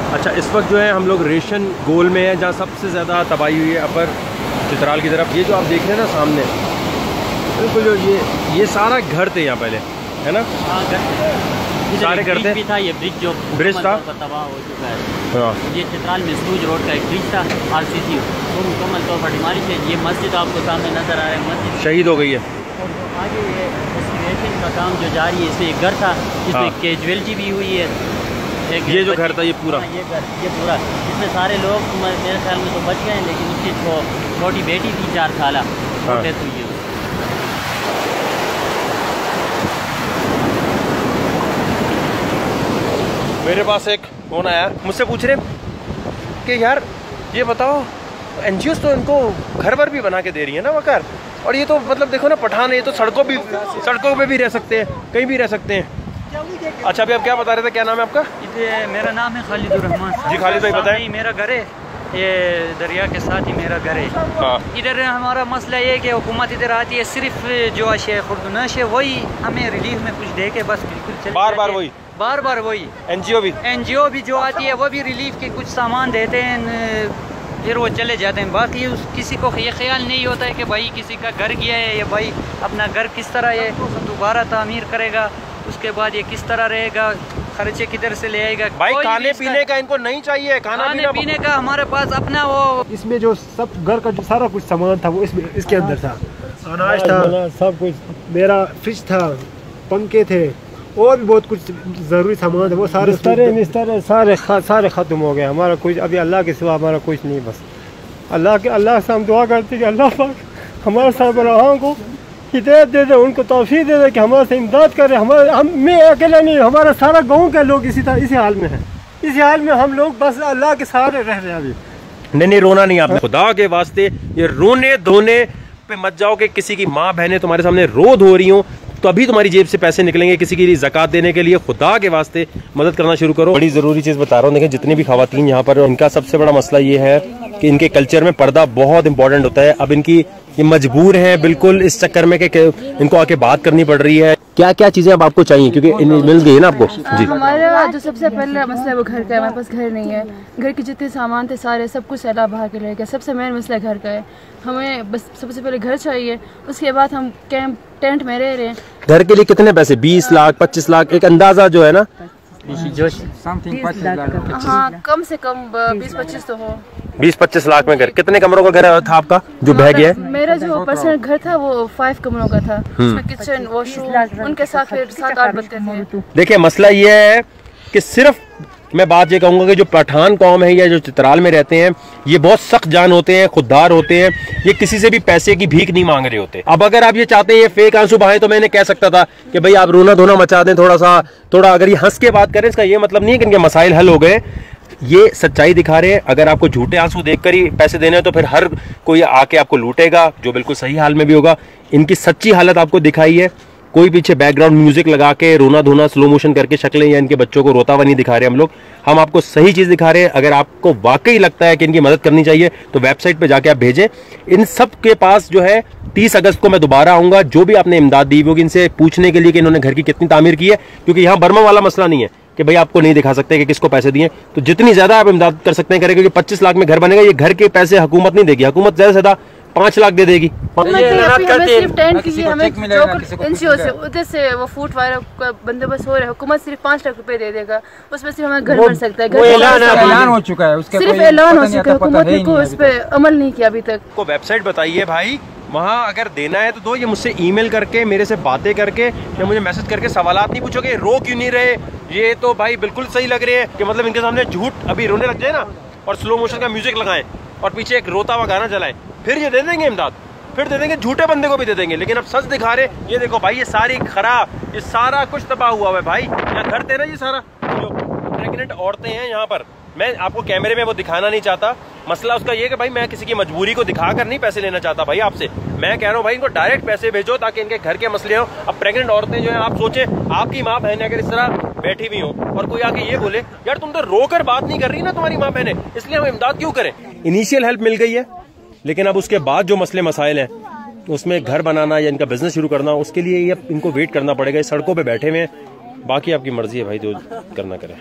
अच्छा, इस वक्त जो है हम लोग रेशन गोल में है, जहाँ सबसे ज़्यादा तबाही हुई है अपर चित्राल की तरफ। ये जो आप देख रहे हैं ना सामने, बिल्कुल जो ये सारा घर थे यहाँ पहले, है ना? सारे घर थे। था ये ब्रिज था, तबाह हो चुका है। हाँ, ये चित्राल में सूज रोड का एक ब्रिज था, RCC वो मुकम्मल तौर पर डिमोलिश है। ये मस्जिद आपको सामने नजर आ रहा है, मस्जिद शहीद हो गई है। और आगे ये एक्सकवेशन का काम जो जारी है, इसमें एक घर था जिसमें कैजुअलिटी भी हुई है। ये जो घर था ये पूरा, ये घर ये पूरा, इसमें सारे लोग मेरे ख्याल में तो बच गए हैं, लेकिन उसकी छोटी बेटी थी 4 साल, डेथ हुई है। मेरे पास एक फोन आया, मुझसे पूछ रहे कि यार ये बताओ, NGOs तो इनको घर पर भी बना के दे रही है ना मकान, और ये तो मतलब देखो ना पठान है, ये तो सड़कों पे भी रह सकते हैं, कहीं भी रह सकते हैं। अच्छा, अभी आप क्या बता रहे थे, क्या नाम है आपका? मेरा नाम है खालिदुर रहमान। जी खालिद भाई बताएं। मेरा घर है, ये दरिया के साथ ही मेरा घर है। हाँ। इधर हमारा मसला ये है कि हुकूमत इधर आती है, सिर्फ जो अशिया खुर्दनश है वही हमें रिलीफ में कुछ दे के बस बिल्कुल बार बार वही NGO भी जो आती है वो भी रिलीफ के कुछ सामान देते हैं, फिर वो चले जाते हैं। बाकी किसी को ये ख्याल नहीं होता है कि भाई किसी का घर गया है, या भाई अपना घर किस तरह ये दोबारा तामीर करेगा, उसके बाद ये किस तरह रहेगा, खर्चे किधर से ले आएगा। भाई खाने पीने का इनको नहीं चाहिए, खाने पीने का हमारे पास अपना वो, इसमें जो सब घर का जो सारा कुछ सामान था वो इसके अंदर था, अनाज था, सब कुछ, मेरा फ्रिज था, पंखे थे, और भी बहुत कुछ ज़रूरी सामान था, वो सारे सारे ख़त्म हो गए। हमारा कुछ अभी अल्लाह के सिवा हमारा कुछ नहीं, बस अल्लाह से हम दुआ करते हैं कि अल्लाह पाक हमारे सरबराहों को हिदायत दे दे, उनको तौफीक दे दे कि हमारे से इमदाद करे। मैं अकेला नहीं, हमारा सारा गाँव के लोग इसी हाल में है। इसी हाल में हम लोग बस अल्लाह के सहारे रह रहे हैं अभी। नहीं रोना नहीं आपने, खुदा के वास्ते ये रोने धोने पे मत जाओ कि किसी की माँ बहनें तुम्हारे सामने रो धो रही हो तो अभी तुम्हारी जेब से पैसे निकलेंगे किसी के लिए ज़कात देने के लिए। खुदा के वास्ते मदद करना शुरू करो। बड़ी ज़रूरी चीज़ बता रहा हूँ, देखें जितनी भी खवातीन यहाँ पर, इनका सबसे बड़ा मसला ये है कि इनके कल्चर में पर्दा बहुत इंपॉर्टेंट होता है। अब इनकी ये मजबूर हैं बिल्कुल इस चक्कर में कि इनको आके बात करनी पड़ रही है। क्या क्या चीज़ें अब आपको चाहिए, क्योंकि मिल गई है ना आपको? जी, हमारा जो सबसे पहला मसला है वो घर का है। हमारे पास घर नहीं है, घर के जितने सामान थे सारे सब कुछ सैलाब बहा के ले गया। सबसे मेन मसला घर का है, हमें बस सबसे पहले घर चाहिए, उसके बाद हम कैंप टेंट में रह रहे हैं। घर के लिए कितने पैसे? 20 लाख 25 लाख एक अंदाजा जो है ना, हाँ कम से कम 20-25 तो हो। 20-25 लाख में घर, कितने कमरों का घर था आपका जो बह गया है? मेरा जो पर्सनल घर था वो 5 कमरों का था, उसमें किचन वॉशरूम, उनके साथ फिर 7-8 बच्चे थे। देखिए मसला ये है कि सिर्फ मैं बात ये कहूँगा कि जो पठान कौम है या जो चित्राल में रहते हैं ये बहुत सख्त जान होते हैं, खुददार होते हैं, ये किसी से भी पैसे की भीख नहीं मांग रहे होते। अब अगर आप ये चाहते हैं ये फेक आंसू बहाएं तो मैंने कह सकता था कि भाई आप रोना धोना मचा दें थोड़ा अगर ये हंस के बात करें, इसका ये मतलब नहीं है कि इनके मसाइल हल हो गए। ये सच्चाई दिखा रहे हैं। अगर आपको झूठे आंसू देखकर ही पैसे देने हैं तो फिर हर कोई आके आपको लूटेगा, जो बिल्कुल सही हाल में भी होगा। इनकी सच्ची हालत आपको दिखाई है, कोई पीछे बैकग्राउंड म्यूजिक लगा के रोना धोना स्लो मोशन करके शक्लें या इनके बच्चों को रोता हुआ नहीं दिखा रहे हम आपको सही चीज़ दिखा रहे हैं। अगर आपको वाकई लगता है कि इनकी मदद करनी चाहिए तो वेबसाइट पे जाके आप भेजें। इन सब के पास जो है 30 अगस्त को मैं दोबारा आऊँगा, जो भी आपने इमदाद दी होगी इनसे पूछने के लिए कि इन्होंने घर की कितनी तामीर की है, क्योंकि यहाँ बर्मा वाला मसला नहीं है कि भाई आपको नहीं दिखा सकते कि किसको पैसे दिए। तो जितनी ज़्यादा आप इमदाद कर सकते हैं करें, क्योंकि 25 लाख में घर बनेगा। ये घर के पैसे हुकूमत नहीं देगी, हुकूमत ज़्यादा से ज़्यादा 5 लाख दे देगी। उधर से वो फूट वाला बंदोबस्त हो रहा है, हुकूमत सिर्फ 5 लाख रुपए दे देगा, उसमें सिर्फ हमें घर बन सकता है। ऐलान हो चुका है, सिर्फ ऐलान हो चुका है, हुकूमत ने कोई उस पर अमल नहीं किया अभी तक। को वेबसाइट बताइए भाई, वहाँ अगर देना है तो दो। ये मुझसे ईमेल करके मेरे से बातें करके या मुझे मैसेज करके सवालात नहीं पूछोगे, रो क्यों नहीं रहे, ये तो भाई बिल्कुल सही लग रहे हैं कि मतलब इनके सामने झूठ अभी रोने लग जाए ना और स्लो मोशन का म्यूजिक लगाएं और पीछे एक रोता हुआ गाना चलाएं, फिर ये दे देंगे इमदाद, फिर दे देंगे, झूठे बंदे को भी दे देंगे। लेकिन अब सच दिखा रहे, ये देखो भाई ये सारी खराब, ये सारा कुछ तबाह हुआ है भाई। यहाँ घर थे ना, ये सारा जो प्रेग्नेंट औरतें हैं यहाँ पर, मैं आपको कैमरे में वो दिखाना नहीं चाहता। मसला उसका ये कि भाई मैं किसी की मजबूरी को दिखाकर नहीं पैसे लेना चाहता भाई आपसे। मैं कह रहा हूँ भाई इनको डायरेक्ट पैसे भेजो ताकि इनके घर के मसले हो। अब प्रेग्नेंट औरतें जो है, आप सोचें आपकी माँ बहन अगर इस तरह बैठी हुई हो और कोई आके ये बोले यार तुम तो रोकर बात नहीं कर रही ना तुम्हारी माँ बहने, इसलिए हम इमदाद क्यों करें। इनिशियल हेल्प मिल गई है, लेकिन अब उसके बाद जो मसले मसाइल हैं उसमें घर बनाना या इनका बिजनेस शुरू करना, उसके लिए ये इनको वेट करना पड़ेगा। सड़कों पे बैठे हुए हैं, बाकी आपकी मर्जी है भाई, जो करना करें।